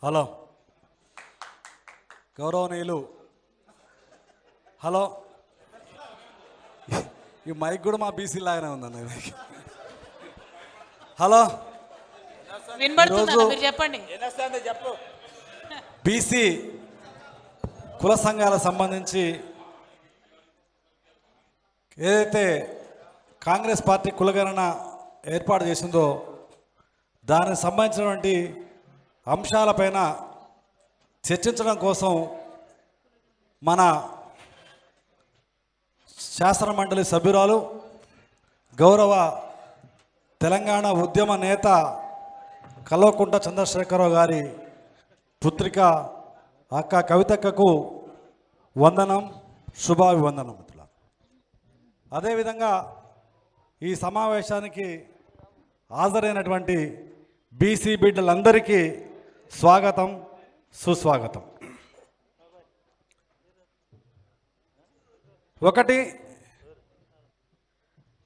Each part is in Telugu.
హలో గౌరవనీయులు, హలో ఈ మైక్ కూడా మా బీసీ లాగానే ఉందన్న. హలో బీసీ కుల సంఘాలకు సంబంధించి ఏదైతే కాంగ్రెస్ పార్టీ కులగణన ఏర్పాటు చేసిందో దానికి సంబంధించినటువంటి అంశాలపైన చర్చించడం కోసం మన శాసన మండలి సభ్యురాలు గౌరవ తెలంగాణ ఉద్యమ నేత కల్వకుంట్ల చంద్రశేఖరరావు గారి పుత్రిక అక్క కవితక్కకు వందనం, శుభాభివందనం. అదేవిధంగా ఈ సమావేశానికి హాజరైనటువంటి బీసీ బిడ్డలందరికీ స్వాగతం, సుస్వాగతం. ఒకటి,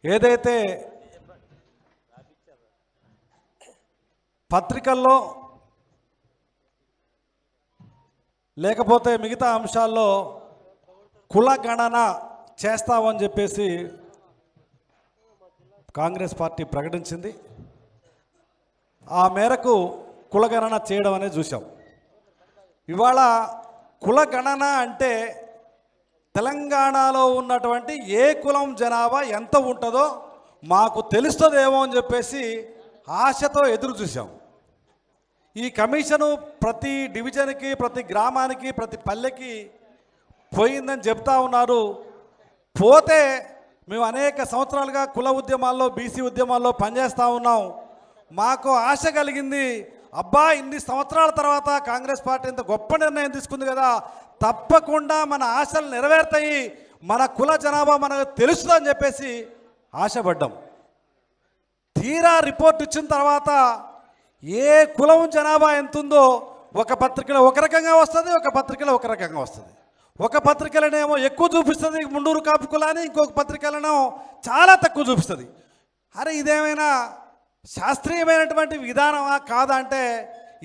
ఏదైతే పత్రికల్లో లేకపోతే మిగతా అంశాల్లో కుల గణన చేస్తామని చెప్పేసి కాంగ్రెస్ పార్టీ ప్రకటించింది. ఆ మేరకు కులగణన చేయడం అనేది చూసాం. ఇవాళ కులగణన అంటే తెలంగాణలో ఉన్నటువంటి ఏ కులం జనాభా ఎంత ఉంటుందో మాకు తెలుస్తుందేమో అని చెప్పేసి ఆశతో ఎదురు చూసాం. ఈ కమిషను ప్రతి డివిజన్కి, ప్రతి గ్రామానికి, ప్రతి పల్లెకి పోయిందని చెప్తా ఉన్నారు. పోతే మేము అనేక సంవత్సరాలుగా కుల ఉద్యమాల్లో, బీసీ ఉద్యమాల్లో పనిచేస్తూ ఉన్నాం. మాకు ఆశ కలిగింది, అబ్బా ఇన్ని సంవత్సరాల తర్వాత కాంగ్రెస్ పార్టీ ఇంత గొప్ప నిర్ణయం తీసుకుంది కదా, తప్పకుండా మన ఆశలు నెరవేరుతాయి, మన కుల జనాభా మనకు తెలుస్తుందని చెప్పేసి ఆశపడ్డాం. తీరా రిపోర్ట్ ఇచ్చిన తర్వాత ఏ కులం జనాభా ఎంత ఉందో ఒక పత్రికలో ఒక రకంగా వస్తుంది, ఒక పత్రికలో ఒక రకంగా వస్తుంది. ఒక పత్రికలనేమో ఎక్కువ చూపిస్తుంది ముండూరు కాపు కులాన్ని, ఇంకొక పత్రికలను చాలా తక్కువ చూపిస్తుంది. అరే ఇదేమైనా శాస్త్రీయమైనటువంటి విధానమా కాదా అంటే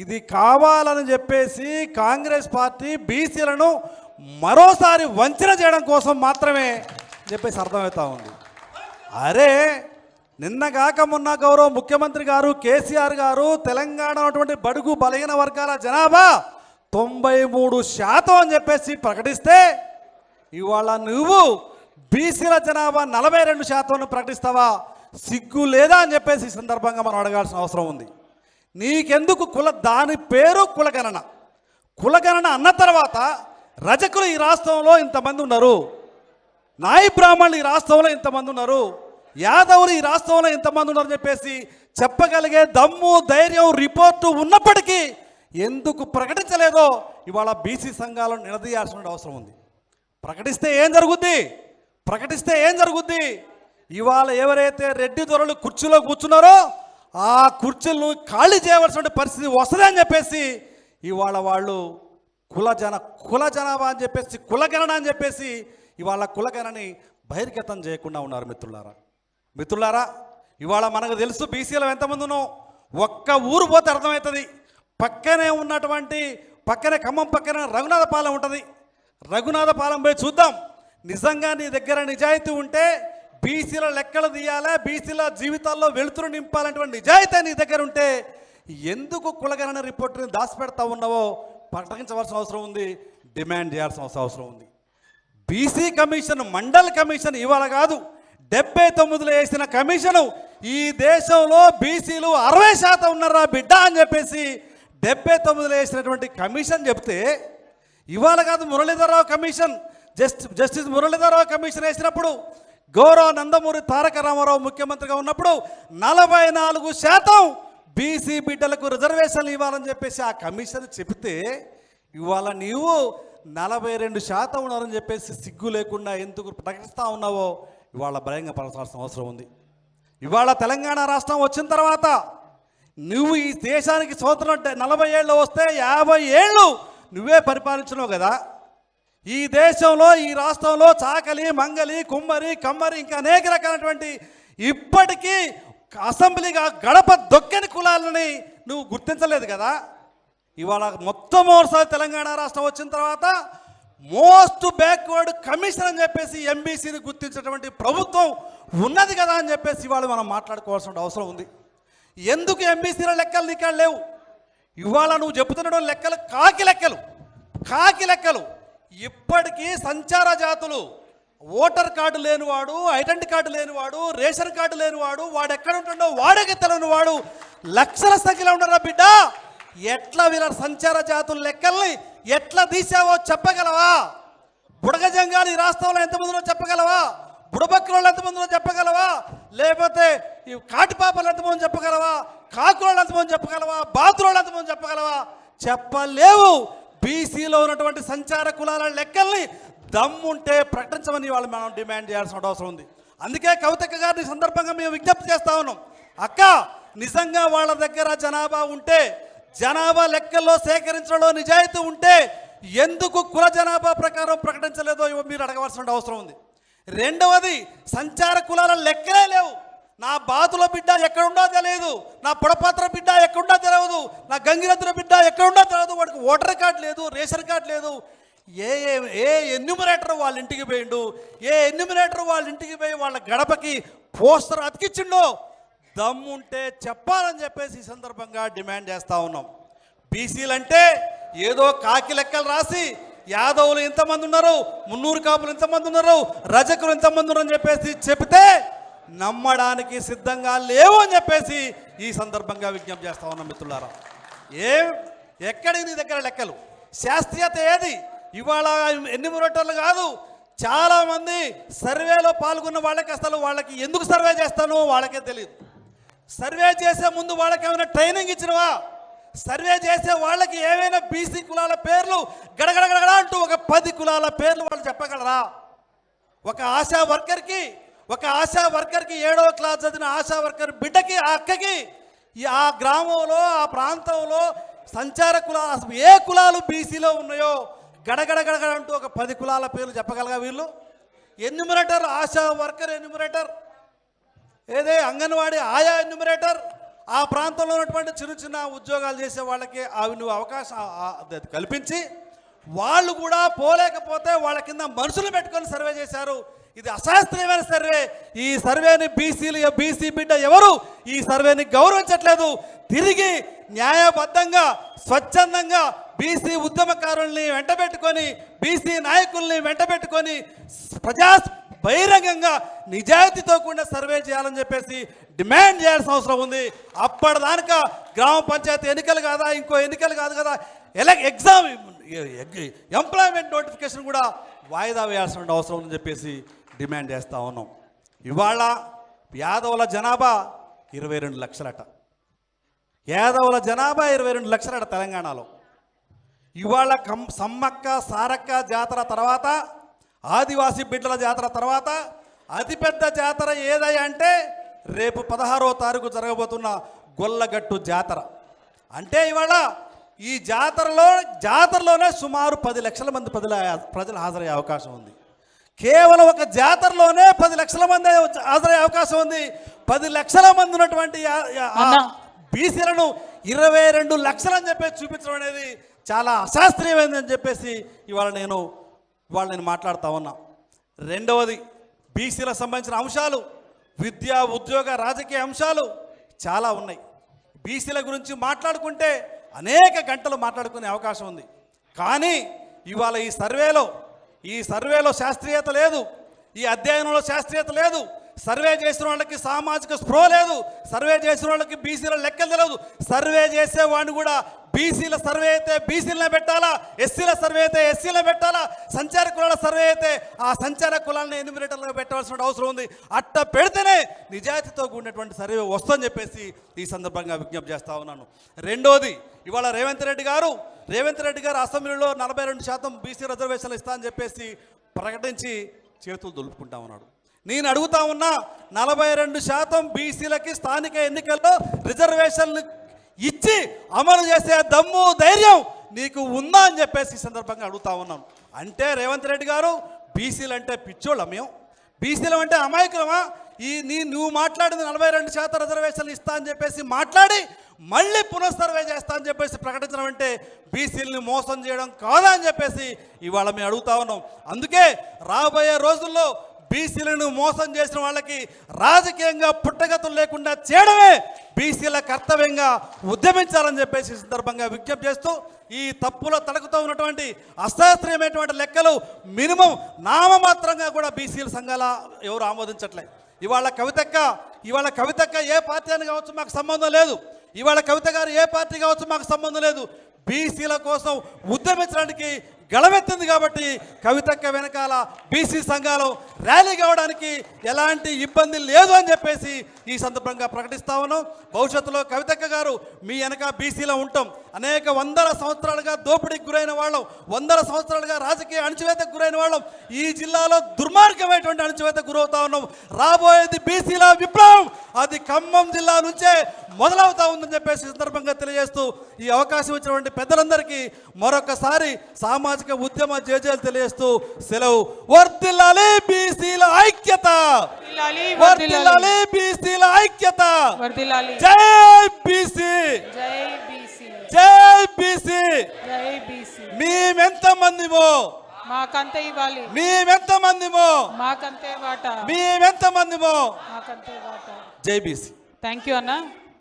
ఇది కావాలని చెప్పేసి కాంగ్రెస్ పార్టీ బీసీలను మరోసారి వంచన చేయడం కోసం మాత్రమే చెప్పేసి అర్థమవుతా ఉంది. అరే నిన్నగాక మొన్న గౌరవ ముఖ్యమంత్రి గారు కేసీఆర్ గారు తెలంగాణ ఉన్నటువంటి బడుగు బలహీన వర్గాల జనాభా 93% అని చెప్పేసి ప్రకటిస్తే ఇవాళ నువ్వు బీసీల జనాభా 42% ప్రకటిస్తావా? సిగ్గు లేదా అని చెప్పేసి ఈ సందర్భంగా మనం అడగాల్సిన అవసరం ఉంది. నీకెందుకు దాని పేరు కులగణన. కులగణన అన్న తర్వాత రజకులు ఈ రాష్ట్రంలో ఇంతమంది ఉన్నారు, నాయి బ్రాహ్మణులు ఈ రాష్ట్రంలో ఇంతమంది ఉన్నారు, యాదవులు ఈ రాష్ట్రంలో ఇంతమంది ఉన్నారని చెప్పేసి చెప్పగలిగే దమ్ము, ధైర్యం, రిపోర్టు ఉన్నప్పటికీ ఎందుకు ప్రకటించలేదో ఇవాళ బీసీ సంఘాలను నిలదీయాల్సిన అవసరం ఉంది. ప్రకటిస్తే ఏం జరుగుద్ది? ప్రకటిస్తే ఏం జరుగుద్ది? ఇవాళ ఎవరైతే రెడ్డి దొరలు కుర్చీలో కూర్చున్నారో ఆ కుర్చీలను ఖాళీ చేయవలసిన పరిస్థితి వస్తుంది అని చెప్పేసి ఇవాళ వాళ్ళు కుల జనాభా అని చెప్పేసి, కులగణన అని చెప్పేసి ఇవాళ కులగణని బహిర్గతం చేయకుండా ఉన్నారు. మిత్రులారా ఇవాళ మనకు తెలుసు బీసీలో ఎంతమంది ఉన్నాం. ఒక్క ఊరు పోతే అర్థమవుతుంది. పక్కనే ఉన్నటువంటి ఖమ్మం పక్కన రఘునాథపాలెం ఉంటుంది. రఘునాథపాలెం పోయి చూద్దాం. నిజంగా నీ దగ్గర నిజాయితీ ఉంటే బీసీల లెక్కలు తీయాలా, బీసీల జీవితాల్లో వెలుతురు నింపాలనేటువంటి నిజాయితీ నీ దగ్గర ఉంటే ఎందుకు కులగణన రిపోర్టుని దాచిపెడతా ఉన్నావో ప్రకటించవలసిన అవసరం ఉంది, డిమాండ్ చేయాల్సిన అవసరం ఉంది. బీసీ కమిషన్, మండల్ కమిషన్ ఇవాళ కాదు 79లో వేసిన కమిషను ఈ దేశంలో బీసీలు 60% ఉన్నారా బిడ్డ అని చెప్పేసి 79లో వేసినటువంటి కమిషన్ చెప్తే ఇవాళ కాదు Muralidhara Rao commission, justice Muralidhara Rao commission వేసినప్పుడు గౌరవ నందమూరి తారక రామారావు ముఖ్యమంత్రిగా ఉన్నప్పుడు 44% బీసీ బిడ్డలకు రిజర్వేషన్లు ఇవ్వాలని చెప్పేసి ఆ కమిషన్ చెబితే ఇవాళ నీవు 42% ఉన్నారని చెప్పేసి సిగ్గు లేకుండా ఎందుకు ప్రకటిస్తూ ఉన్నావో ఇవాళ భయంగా పరచాల్సిన అవసరం ఉంది. ఇవాళ తెలంగాణ రాష్ట్రం వచ్చిన తర్వాత నువ్వు ఈ దేశానికి స్వతంత్రం 40 ఏళ్ళు వస్తే 50 ఏళ్ళు నువ్వే పరిపాలించినావు కదా. ఈ దేశంలో, ఈ రాష్ట్రంలో చాకలి, మంగలి, కుమ్మరి, కమ్మరి ఇంకా అనేక రకాలైనటువంటి ఇప్పటికీ అసెంబ్లీగా గడప దొక్కని కులాలని నువ్వు గుర్తించలేదు కదా. ఇవాళ మొట్టమొదటిసారి తెలంగాణ రాష్ట్రం వచ్చిన తర్వాత మోస్ట్ బ్యాక్వర్డ్ కమిషన్ అని చెప్పేసి ఎంబీసీని గుర్తించినటువంటి ప్రభుత్వం ఉన్నది కదా అని చెప్పేసి ఇవాళ మనం మాట్లాడుకోవాల్సిన అవసరం ఉంది. ఎందుకు ఎంబీసీల లెక్కలు నీకు లేవు? ఇవాళ నువ్వు చెబుతున్న లెక్కలు కాకి లెక్కలు. ఇప్పటికీ సంచార జాతులు, ఓటర్ కార్డు లేనివాడు, ఐడెంటిటీ కార్డు లేనివాడు, రేషన్ కార్డు లేనివాడు, వాడు ఎక్కడ ఉంటుండో వాడికి తెలియని వాడు లక్షల సంఖ్యలో ఉన్నారా బిడ్డ? ఎట్లా వీళ్ళ సంచార జాతుల లెక్కల్ని ఎట్లా తీసావో చెప్పగలవా? బుడగజంగాలు ఈ రాష్ట్రంలో ఎంతమందిలో చెప్పగలవా? బుడబక్కిరోళ్ళు ఎంతమందిలో చెప్పగలవా? లేకపోతే ఈ కాటిపాపలు ఎంతమంది చెప్పగలవా? కాకురోళ్ళు ఎంతమంది చెప్పగలవా? బాతురోళ్ళు ఎంతమంది చెప్పగలవా? చెప్పలేవు. బీసీలో ఉన్నటువంటి సంచార కులాల లెక్కల్ని దమ్ముంటే ప్రకటించమని వాళ్ళు మనం డిమాండ్ చేయాల్సిన అవసరం ఉంది. అందుకే కవితక్క గారిని సందర్భంగా మేము విజ్ఞప్తి చేస్తా ఉన్నాం. అక్క, నిజంగా వాళ్ళ దగ్గర జనాభా ఉంటే, జనాభా లెక్కల్లో సేకరించడంలో నిజాయితీ ఉంటే ఎందుకు కుల జనాభా ప్రకారం ప్రకటించలేదో మీరు అడగవలసిన అవసరం ఉంది. రెండవది, సంచార కులాల లెక్కలే లేవు. నా బాతుల బిడ్డ ఎక్కడుండో తెలియదు, నా పొడపాత్ర బిడ్డ ఎక్కడుండో తెలియదు, నా గంగిరత్న బిడ్డ ఎక్కడుండో తెలియదు, వాడికి ఓటర్ కార్డు లేదు, రేషన్ కార్డు లేదు. ఏ ఎన్యూమరేటర్ వాళ్ళ ఇంటికి పోయిండు, ఏ ఎన్యూమరేటర్ వాళ్ళ ఇంటికి పోయి వాళ్ళ గడపకి పోస్టర్ అతికిచ్చిండో దమ్ముంటే చెప్పాలని చెప్పేసి ఈ సందర్భంగా డిమాండ్ చేస్తూ ఉన్నాం. బీసీలు అంటే ఏదో కాకి లెక్కలు రాసి యాదవులు ఇంతమంది ఉన్నారు, మున్నూరు కాపులు ఇంతమంది ఉన్నారు, రజకులు ఇంతమంది ఉన్నారు అని చెప్పేసి చెబితే నమ్మడానికి సిద్ధంగా లేవు అని చెప్పేసి ఈ సందర్భంగా విజ్ఞప్తి చేస్తా ఉన్నాం. మిత్రులారా, ఎక్కడి నీ దగ్గర లెక్కలు? శాస్త్రీయత ఏది? ఇవాళ ఎన్యూమరేటర్లు కాదు, చాలామంది సర్వేలో పాల్గొన్న వాళ్ళకి అసలు వాళ్ళకి ఎందుకు సర్వే చేస్తానో వాళ్ళకే తెలియదు. సర్వే చేసే ముందు వాళ్ళకి ఏమైనా ట్రైనింగ్ ఇచ్చినవా? సర్వే చేసే వాళ్ళకి ఏమైనా బీసీ కులాల పేర్లు గడగడగడ అంటూ ఒక 10 కులాల పేర్లు వాళ్ళు చెప్పగలరా? ఒక ఆశా వర్కర్కి 7వ క్లాస్ చదివిన ఆశా వర్కర్ బిడ్డకి, ఆ అక్కకి ఆ గ్రామంలో, ఆ ప్రాంతంలో సంచార కులాలు ఏ కులాలు బీసీలో ఉన్నాయో గడగడగడ అంటూ ఒక 10 కులాల పేర్లు చెప్పగలగా వీళ్ళు? ఎన్యూమరేటర్, ఆశా వర్కర్ ఎన్యూమరేటర్, ఏదే అంగన్వాడీ ఆయా ఎన్యూమరేటర్, ఆ ప్రాంతంలో ఉన్నటువంటి చిన్న ఉద్యోగాలు చేసే వాళ్ళకి నువ్వు అవకాశం కల్పించి వాళ్ళు కూడా పోలేకపోతే వాళ్ళ కింద మనుషులు పెట్టుకొని సర్వే చేశారు. ఇది అశాస్త్రీయమైన సర్వే. ఈ సర్వేని బీసీ బిడ్డ ఎవరు ఈ సర్వేని గౌరవించట్లేదు. తిరిగి న్యాయబద్ధంగా, స్వచ్ఛందంగా బీసీ ఉద్యమకారుల్ని వెంటబెట్టుకొని, బీసీ నాయకుల్ని వెంటబెట్టుకొని బహిరంగంగా నిజాయితీతో కూడా సర్వే చేయాలని చెప్పేసి డిమాండ్ చేయాల్సిన అవసరం ఉంది. అప్పటిదానిక గ్రామ పంచాయతీ ఎన్నికలు కాదా, ఇంకో ఎన్నికలు కాదు కదా, ఎగ్జామ్ ఎంప్లాయ్మెంట్ నోటిఫికేషన్ కూడా వాయిదా వేయాల్సిన అవసరం ఉందని చెప్పేసి డిమాండ్ చేస్తూ ఉన్నాం. ఇవాళ యాదవుల జనాభా 22 లక్షలట. యాదవుల జనాభా 22 లక్షలట తెలంగాణలో. ఇవాళ సమ్మక్క సారక్క జాతర తర్వాత, ఆదివాసీ బిడ్డల జాతర తర్వాత అతిపెద్ద జాతర ఏదయ్యా అంటే రేపు 16వ తారీఖు జరగబోతున్న గొల్లగట్టు జాతర. అంటే ఇవాళ ఈ జాతరలోనే సుమారు 10 లక్షల మంది ప్రజలు హాజరయ్యే అవకాశం ఉంది. కేవలం ఒక జాతరలోనే 10 లక్షల మంది హాజరయ్యే అవకాశం ఉంది. 10 లక్షల మంది ఉన్నటువంటి బీసీలను 22 లక్షలు అని చెప్పేసి చూపించడం అనేది చాలా అశాస్త్రీయమైందని చెప్పేసి ఇవాళ నేను మాట్లాడుతూ ఉన్నా. రెండవది, బీసీలకు సంబంధించిన అంశాలు, విద్య, ఉద్యోగ, రాజకీయ అంశాలు చాలా ఉన్నాయి. బీసీల గురించి మాట్లాడుకుంటే అనేక గంటలు మాట్లాడుకునే అవకాశం ఉంది. కానీ ఇవాళ ఈ సర్వేలో శాస్త్రీయత లేదు, ఈ అధ్యయనంలో శాస్త్రీయత లేదు. సర్వే చేసిన వాళ్ళకి సామాజిక స్పృహ లేదు, సర్వే చేసిన వాళ్ళకి బీసీల లెక్కలు తెలియదు. సర్వే చేసేవాడిని కూడా బీసీల సర్వే అయితే బీసీలనే పెట్టాలా, ఎస్సీల సర్వే అయితే ఎస్సీలనే పెట్టాలా, సంచార కులాల సర్వే అయితే ఆ సంచార కులాలను ఎన్యూమరేటర్లుగా పెట్టాల్సిన అవసరం ఉంది. అట్ట పెడితేనే నిజాయితీతో కూడినటువంటి సర్వే వస్తుందని చెప్పేసి ఈ సందర్భంగా విజ్ఞప్తి చేస్తూ ఉన్నాను. రెండోది, ఇవాళ రేవంత్ రెడ్డి గారు అసెంబ్లీలో 42% బీసీ రిజర్వేషన్లు ఇస్తా అని చెప్పేసి ప్రకటించి చేతులు దులుపుకుంటా ఉన్నాడు. నేను అడుగుతా ఉన్నా, 42% బీసీలకి స్థానిక ఎన్నికల్లో రిజర్వేషన్లు ఇచ్చి అమలు చేసే దమ్ము, ధైర్యం నీకు ఉందా అని చెప్పేసి ఈ సందర్భంగా అడుగుతా ఉన్నాను. అంటే రేవంత్ రెడ్డి గారు, బీసీలు అంటే పిచ్చోళ్ళ, మేము బీసీలు అంటే అమాయకులమా? నువ్వు మాట్లాడింది 42% రిజర్వేషన్లు ఇస్తా అని చెప్పేసి మాట్లాడి మళ్ళీ పునఃసర్వే చేస్తా అని చెప్పేసి ప్రకటించడం అంటే బీసీలని మోసం చేయడం కాదా అని చెప్పేసి ఇవాళ మేము అడుగుతా ఉన్నాం. అందుకే రాబోయే రోజుల్లో బీసీలను మోసం చేసిన వాళ్ళకి రాజకీయంగా పుట్టగతులు లేకుండా చేయడమే బీసీల కర్తవ్యంగా ఉద్యమించాలని చెప్పేసి సందర్భంగా విజ్ఞప్తి చేస్తూ, ఈ తప్పులో తడుకుతూ ఉన్నటువంటి అశాస్త్రీయమైనటువంటి లెక్కలు మినిమం నామమాత్రంగా కూడా బీసీల సంఘాల ఎవరు ఆమోదించట్లే. ఇవాళ కవితక్క ఏ పార్టీ అని కావచ్చు మాకు సంబంధం లేదు, ఇవాళ కవిత గారు ఏ పార్టీ కావచ్చు మాకు సంబంధం లేదు. బీసీల కోసం ఉద్యమించడానికి గళమెత్తింది కాబట్టి కవితక్క వెనకాల బీసీ సంఘాలు ర్యాలీ కావడానికి ఎలాంటి ఇబ్బంది లేదు అని చెప్పేసి ఈ సందర్భంగా ప్రకటిస్తా ఉన్నాం. భవిష్యత్తులో కవితక్క గారు మీ వెనక బీసీలో ఉంటాం. అనేక వందల సంవత్సరాలుగా దోపిడీకి గురైన వాళ్ళం, వందల సంవత్సరాలుగా రాజకీయ అణచివేతకు గురైన వాళ్ళం. ఈ జిల్లాలో దుర్మార్గమైనటువంటి అణచివేతకు గురవుతా ఉన్నాం. రాబోయేది బీసీల విప్లవం, అది ఖమ్మం జిల్లా నుంచే మొదలవుతా ఉందని చెప్పేసి సందర్భంగా తెలియజేస్తూ, ఈ అవకాశం ఇచ్చినటువంటి పెద్దలందరికీ మరొకసారి సామాజిక ఉద్యమ జేజేలు తెలియజేస్తూ సెలవు. వర్ధిల్లాలి బీసీల ఐక్యత, వర్ధిల్లాలి బీసీల ఐక్యత. జై బీసీ, జై బీసీ. మేమెంత మందిమో మాకంతే ఇవ్వాలి, మేమెంత మందిమో మాకంతే వాటా, మేమెంత మందిమో మాకంతే వాటా. జై బీసీ. థ్యాంక్ యూ అన్న.